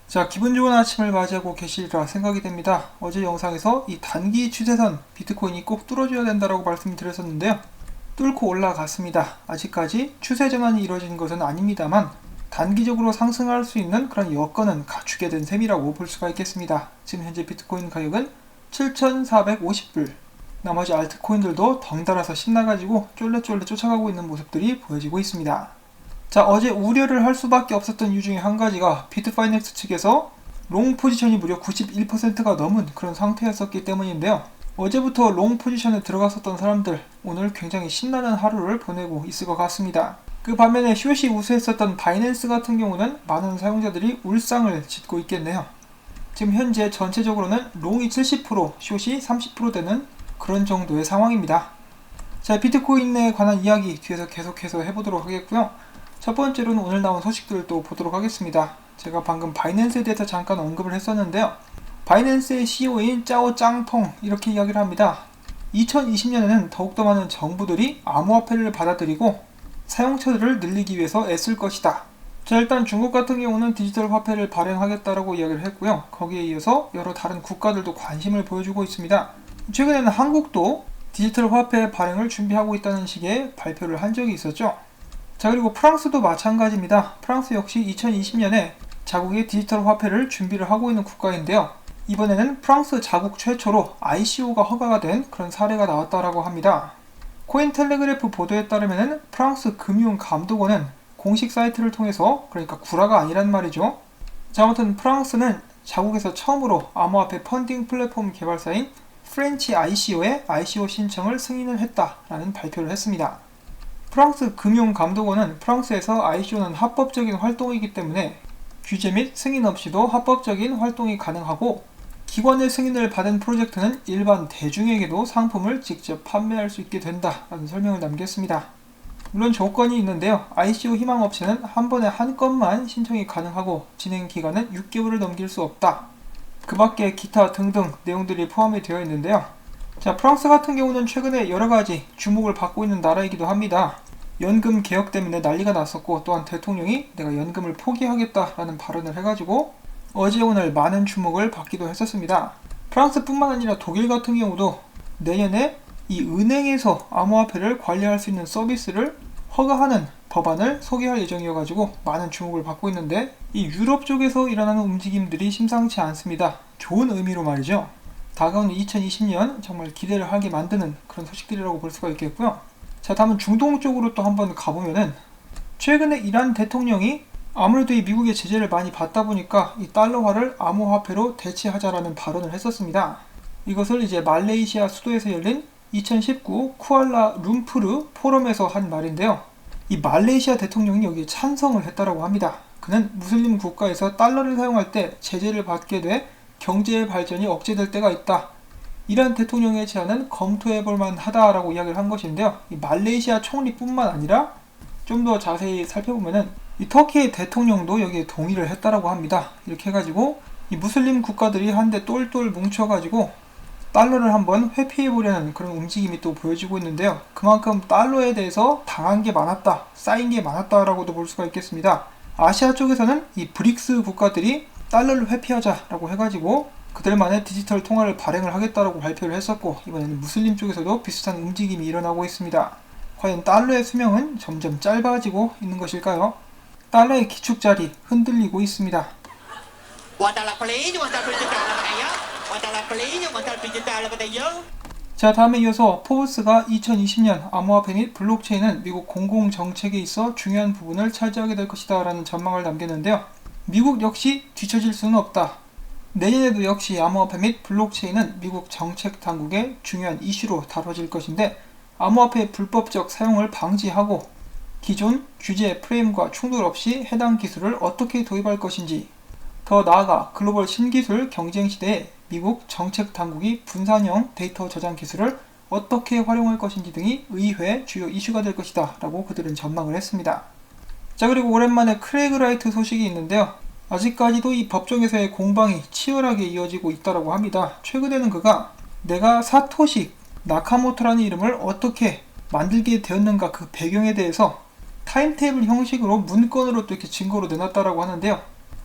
자, 기분 좋은 아침을 맞이하고 계시리라 생각이 됩니다. 어제 영상에서 이 단기 추세선 비트코인이 꼭 뚫어줘야 된다고 말씀드렸었는데요. 뚫고 올라갔습니다. 아직까지 추세 전환이 이루어진 것은 아닙니다만 단기적으로 상승할 수 있는 그런 여건은 갖추게 된 셈이라고 볼 수가 있겠습니다. 지금 현재 비트코인 가격은 7,450불. 나머지 알트코인들도 덩달아서 신나가지고 쫄래쫄래 쫓아가고 있는 모습들이 보여지고 있습니다. 자, 어제 우려를 할 수밖에 없었던 이유 중에 한 가지가 비트파이넥스 측에서 롱 포지션이 무려 91%가 넘은 그런 상태였었기 때문인데요. 어제부터 롱 포지션에 들어갔었던 사람들, 오늘 굉장히 신나는 하루를 보내고 있을 것 같습니다. 그 반면에 숏이 우세했었던 바이낸스 같은 경우는 많은 사용자들이 울상을 짓고 있겠네요. 지금 현재 전체적으로는 롱이 70%, 숏이 30% 되는 그런 정도의 상황입니다. 자, 비트코인에 관한 이야기 뒤에서 계속해서 해보도록 하겠고요. 첫 번째로는 오늘 나온 소식들을 또 보도록 하겠습니다. 제가 방금 바이낸스에 대해서 잠깐 언급을 했었는데요. 바이낸스의 CEO인 짜오 짱펑 이렇게 이야기를 합니다. 2020년에는 더욱더 많은 정부들이 암호화폐를 받아들이고 사용처들을 늘리기 위해서 애쓸 것이다. 자, 일단 중국 같은 경우는 디지털 화폐를 발행하겠다라고 이야기를 했고요. 거기에 이어서 여러 다른 국가들도 관심을 보여주고 있습니다. 최근에는 한국도 디지털 화폐 발행을 준비하고 있다는 식의 발표를 한 적이 있었죠. 자, 그리고 프랑스도 마찬가지입니다. 프랑스 역시 2020년에 자국의 디지털 화폐를 준비를 하고 있는 국가인데요. 이번에는 프랑스 자국 최초로 ICO가 허가가 된 그런 사례가 나왔다라고 합니다. 코인텔레그래프 보도에 따르면 프랑스 금융감독원은 공식 사이트를 통해서, 그러니까 구라가 아니란 말이죠. 자, 아무튼 프랑스는 자국에서 처음으로 암호화폐 펀딩 플랫폼 개발사인 프렌치 ICO에 ICO 신청을 승인을 했다라는 발표를 했습니다. 프랑스 금융감독원은 프랑스에서 ICO는 합법적인 활동이기 때문에 규제 및 승인 없이도 합법적인 활동이 가능하고, 기관의 승인을 받은 프로젝트는 일반 대중에게도 상품을 직접 판매할 수 있게 된다라는 설명을 남겼습니다. 물론 조건이 있는데요. ICO 희망업체는 한 번에 한 건만 신청이 가능하고 진행 기간은 6개월을 넘길 수 없다. 그 밖에 기타 등등 내용들이 포함이 되어 있는데요. 자, 프랑스 같은 경우는 최근에 여러가지 주목을 받고 있는 나라이기도 합니다. 연금 개혁 때문에 난리가 났었고, 또한 대통령이 내가 연금을 포기하겠다라는 발언을 해가지고 어제 오늘 많은 주목을 받기도 했었습니다. 프랑스뿐만 아니라 독일 같은 경우도 내년에 이 은행에서 암호화폐를 관리할 수 있는 서비스를 허가하는 법안을 소개할 예정이어가지고 많은 주목을 받고 있는데, 이 유럽 쪽에서 일어나는 움직임들이 심상치 않습니다. 좋은 의미로 말이죠. 다가오는 2020년 정말 기대를 하게 만드는 그런 소식들이라고 볼 수가 있겠고요. 자, 다음은 중동 쪽으로 또 한번 가보면은, 최근에 이란 대통령이 아무래도 이 미국의 제재를 많이 받다 보니까 이 달러화를 암호화폐로 대체하자라는 발언을 했었습니다. 이것을 이제 말레이시아 수도에서 열린 2019 쿠알라룸푸르 포럼에서 한 말인데요. 이 말레이시아 대통령이 여기에 찬성을 했다라고 합니다. 그는 무슬림 국가에서 달러를 사용할 때 제재를 받게 돼 경제의 발전이 억제될 때가 있다. 이란 대통령의 제안은 검토해볼 만하다라고 이야기를 한 것인데요. 이 말레이시아 총리뿐만 아니라 좀 더 자세히 살펴보면은 이 터키의 대통령도 여기에 동의를 했다라고 합니다. 이렇게 해가지고 이 무슬림 국가들이 한데 똘똘 뭉쳐가지고 달러를 한번 회피해보려는 그런 움직임이 또 보여지고 있는데요. 그만큼 달러에 대해서 당한 게 많았다, 쌓인 게 많았다라고도 볼 수가 있겠습니다. 아시아 쪽에서는 이 브릭스 국가들이 달러를 회피하자라고 해가지고 그들만의 디지털 통화를 발행을 하겠다라고 발표를 했었고, 이번에는 무슬림 쪽에서도 비슷한 움직임이 일어나고 있습니다. 과연 달러의 수명은 점점 짧아지고 있는 것일까요? 달러의 기축자리 흔들리고 있습니다. 자, 다음에 이어서 포브스가 2020년 암호화폐 및 블록체인은 미국 공공정책에 있어 중요한 부분을 차지하게 될 것이다 라는 전망을 남겼는데요. 미국 역시 뒤처질 수는 없다. 내년에도 역시 암호화폐 및 블록체인은 미국 정책 당국의 중요한 이슈로 다뤄질 것인데, 암호화폐의 불법적 사용을 방지하고 기존 규제 프레임과 충돌 없이 해당 기술을 어떻게 도입할 것인지, 더 나아가 글로벌 신기술 경쟁 시대에 미국 정책 당국이 분산형 데이터 저장 기술을 어떻게 활용할 것인지 등이 의회 주요 이슈가 될 것이다 라고 그들은 전망을 했습니다. 자, 그리고 오랜만에 크레이그 라이트 소식이 있는데요. 아직까지도 이 법정에서의 공방이 치열하게 이어지고 있다고 합니다. 최근에는 그가 내가 사토시 나카모토라는 이름을 어떻게 만들게 되었는가, 그 배경에 대해서 타임테이블 형식으로 문건으로 또 이렇게 증거로 내놨다라고 하는데요.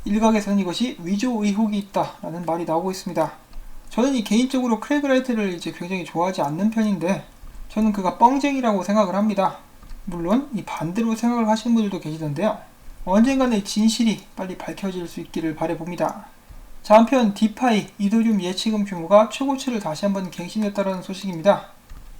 일각에서는 이것이 위조 의혹이 있다라는 말이 나오고 있습니다. 저는 이 개인적으로 크레이그 라이트를 이제 굉장히 좋아하지 않는 편인데 저는 그가 뻥쟁이라고 생각을 합니다. 물론 이 반대로 생각을 하시는 분들도 계시던데요. 언젠가는 진실이 빨리 밝혀질 수 있기를 바라봅니다. 자, 한편 디파이 이더리움 예치금 규모가 최고치를 다시 한번 갱신했다는 소식입니다.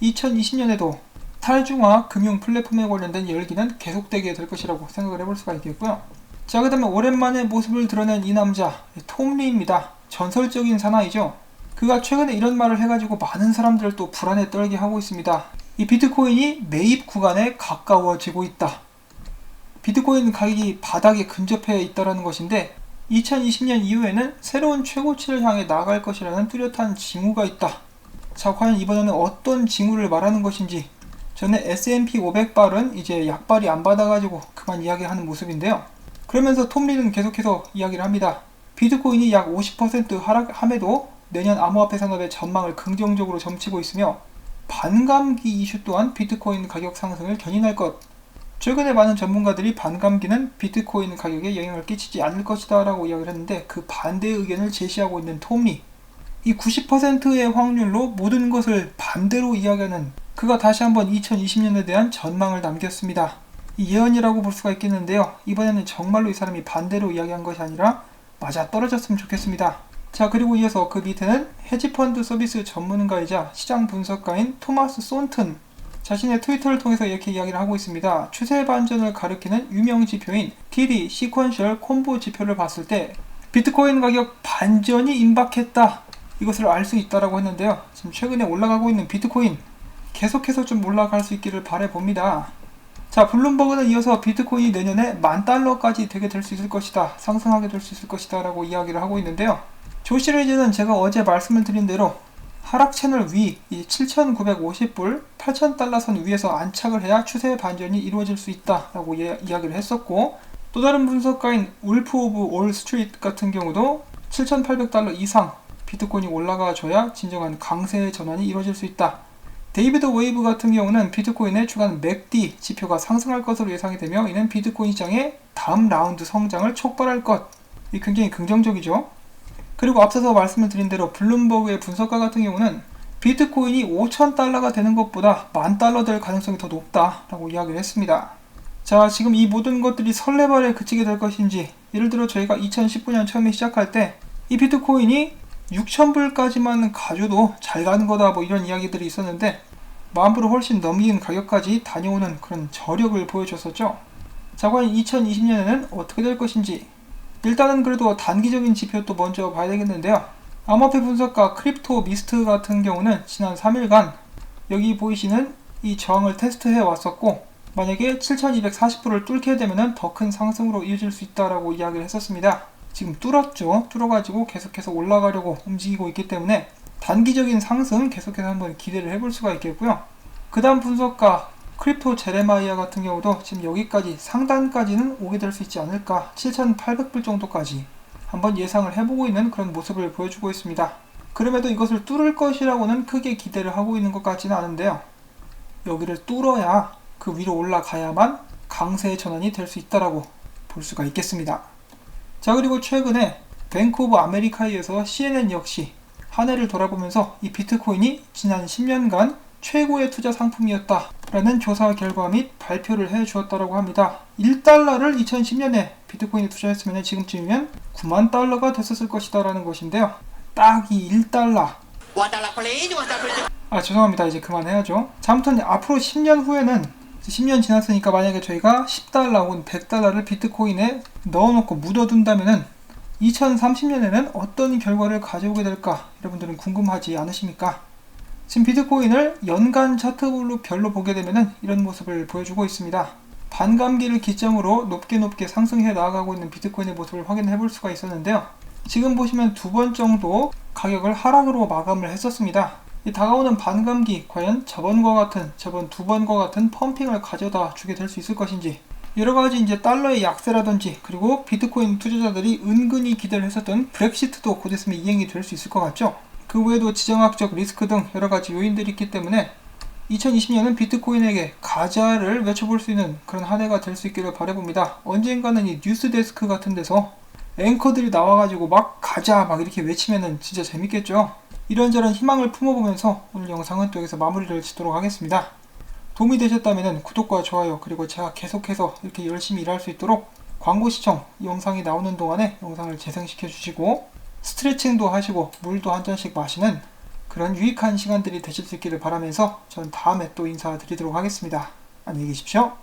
2020년에도 탈중앙 금융 플랫폼에 관련된 열기는 계속되게 될 것이라고 생각을 해볼 수가 있겠고요. 자, 그 다음에 오랜만에 모습을 드러낸 이 남자 톰 리입니다. 전설적인 사나이죠. 그가 최근에 이런 말을 해가지고 많은 사람들을 또 불안에 떨게 하고 있습니다. 이 비트코인이 매입 구간에 가까워지고 있다. 비트코인 가격이 바닥에 근접해 있다는 것인데 2020년 이후에는 새로운 최고치를 향해 나아갈 것이라는 뚜렷한 징후가 있다. 자, 과연 이번에는 어떤 징후를 말하는 것인지. 전에 S&P 500발은 이제 약발이 안 받아가지고 그만 이야기하는 모습인데요. 그러면서 톰 리는 계속해서 이야기를 합니다. 비트코인이 약 50% 하락함에도 내년 암호화폐 산업의 전망을 긍정적으로 점치고 있으며 반감기 이슈 또한 비트코인 가격 상승을 견인할 것. 최근에 많은 전문가들이 반감기는 비트코인 가격에 영향을 끼치지 않을 것이다 라고 이야기를 했는데 그 반대의 의견을 제시하고 있는 톰 리. 이 90%의 확률로 모든 것을 반대로 이야기하는 그가 다시 한번 2020년에 대한 전망을 남겼습니다. 이 예언이라고 볼 수가 있겠는데요. 이번에는 정말로 이 사람이 반대로 이야기한 것이 아니라 맞아 떨어졌으면 좋겠습니다. 자, 그리고 이어서 그 밑에는 헤지펀드 서비스 전문가이자 시장 분석가인 토마스 손튼 자신의 트위터를 통해서 이렇게 이야기를 하고 있습니다. 추세 반전을 가리키는 유명 지표인 TD 시퀀셜 콤보 지표를 봤을 때 비트코인 가격 반전이 임박했다. 이것을 알 수 있다라고 했는데요. 지금 최근에 올라가고 있는 비트코인 계속해서 좀 올라갈 수 있기를 바라봅니다. 자, 블룸버그는 이어서 비트코인이 내년에 $10,000까지 되게 될 수 있을 것이다. 상승하게 될 수 있을 것이다 라고 이야기를 하고 있는데요. 조시레이즈는 제가 어제 말씀을 드린 대로 하락 채널 위 7,950불, $8,000 선 위에서 안착을 해야 추세 반전이 이루어질 수 있다 라고 이야기를 했었고, 또 다른 분석가인 울프 오브 올 스트리트 같은 경우도 $7,800 이상 비트코인이 올라가줘야 진정한 강세 전환이 이루어질 수 있다. 데이비드 웨이브 같은 경우는 비트코인의 주간 맥디 지표가 상승할 것으로 예상이 되며 이는 비트코인 시장의 다음 라운드 성장을 촉발할 것. 이 굉장히 긍정적이죠. 그리고 앞서서 말씀을 드린 대로 블룸버그의 분석가 같은 경우는 비트코인이 $5,000가 되는 것보다 $10,000 될 가능성이 더 높다라고 이야기를 했습니다. 자, 지금 이 모든 것들이 설레발에 그치게 될 것인지, 예를 들어 저희가 2019년 처음에 시작할 때 이 비트코인이 6,000불까지만 가져도 잘 가는 거다 뭐 이런 이야기들이 있었는데 10,000불을 훨씬 넘긴 가격까지 다녀오는 그런 저력을 보여줬었죠. 자, 과연 2020년에는 어떻게 될 것인지. 일단은 그래도 단기적인 지표도 먼저 봐야 되겠는데요. 암호화폐 분석가 크립토 미스트 같은 경우는 지난 3일간 여기 보이시는 이 저항을 테스트해 왔었고, 만약에 7,240불을 뚫게 되면 더 큰 상승으로 이어질 수 있다라고 이야기를 했었습니다. 지금 뚫었죠. 뚫어가지고 계속해서 올라가려고 움직이고 있기 때문에 단기적인 상승 계속해서 한번 기대를 해볼 수가 있겠고요. 그 다음 분석가 크립토 제레마이아 같은 경우도 지금 여기까지 상단까지는 오게 될 수 있지 않을까, 7,800불 정도까지 한번 예상을 해보고 있는 그런 모습을 보여주고 있습니다. 그럼에도 이것을 뚫을 것이라고는 크게 기대를 하고 있는 것 같지는 않은데요. 여기를 뚫어야 그 위로 올라가야만 강세의 전환이 될 수 있다라고 볼 수가 있겠습니다. 자, 그리고 최근에 뱅크 오브 아메리카에서 CNN 역시 한 해를 돌아보면서 이 비트코인이 지난 10년간 최고의 투자 상품이었다 라는 조사 결과 및 발표를 해 주었다고 합니다. $1를 2010년에 비트코인에 투자했으면 지금쯤이면 $90,000가 됐었을 것이다 라는 것인데요. 딱 이 $1. 죄송합니다. 이제 그만해야죠. 자, 아무튼 앞으로 10년 후에는 10년 지났으니까 만약에 저희가 $10 혹은 $100를 비트코인에 넣어놓고 묻어둔다면은 2030년에는 어떤 결과를 가져오게 될까 여러분들은 궁금하지 않으십니까? 지금 비트코인을 연간 차트별로 보게 되면은 이런 모습을 보여주고 있습니다. 반감기를 기점으로 높게 상승해 나아가고 있는 비트코인의 모습을 확인해 볼 수가 있었는데요. 지금 보시면 두 번 정도 가격을 하락으로 마감을 했었습니다. 이 다가오는 반감기 과연 저번 두 번과 같은 펌핑을 가져다 주게 될 수 있을 것인지, 여러가지 이제 달러의 약세라든지, 그리고 비트코인 투자자들이 은근히 기대를 했었던 브렉시트도 곧 있으면 이행이 될 수 있을 것 같죠. 그 외에도 지정학적 리스크 등 여러가지 요인들이 있기 때문에 2020년은 비트코인에게 가자를 외쳐볼 수 있는 그런 한 해가 될 수 있기를 바라봅니다. 언젠가는 이 뉴스데스크 같은 데서 앵커들이 나와가지고 막 가자 막 이렇게 외치면은 진짜 재밌겠죠. 이런저런 희망을 품어보면서 오늘 영상은 또 여기서 마무리를 짓도록 하겠습니다. 도움이 되셨다면 구독과 좋아요, 그리고 제가 계속해서 이렇게 열심히 일할 수 있도록 광고 시청, 영상이 나오는 동안에 영상을 재생시켜 주시고 스트레칭도 하시고 물도 한 잔씩 마시는 그런 유익한 시간들이 되실 수 있기를 바라면서 전 다음에 또 인사드리도록 하겠습니다. 안녕히 계십시오.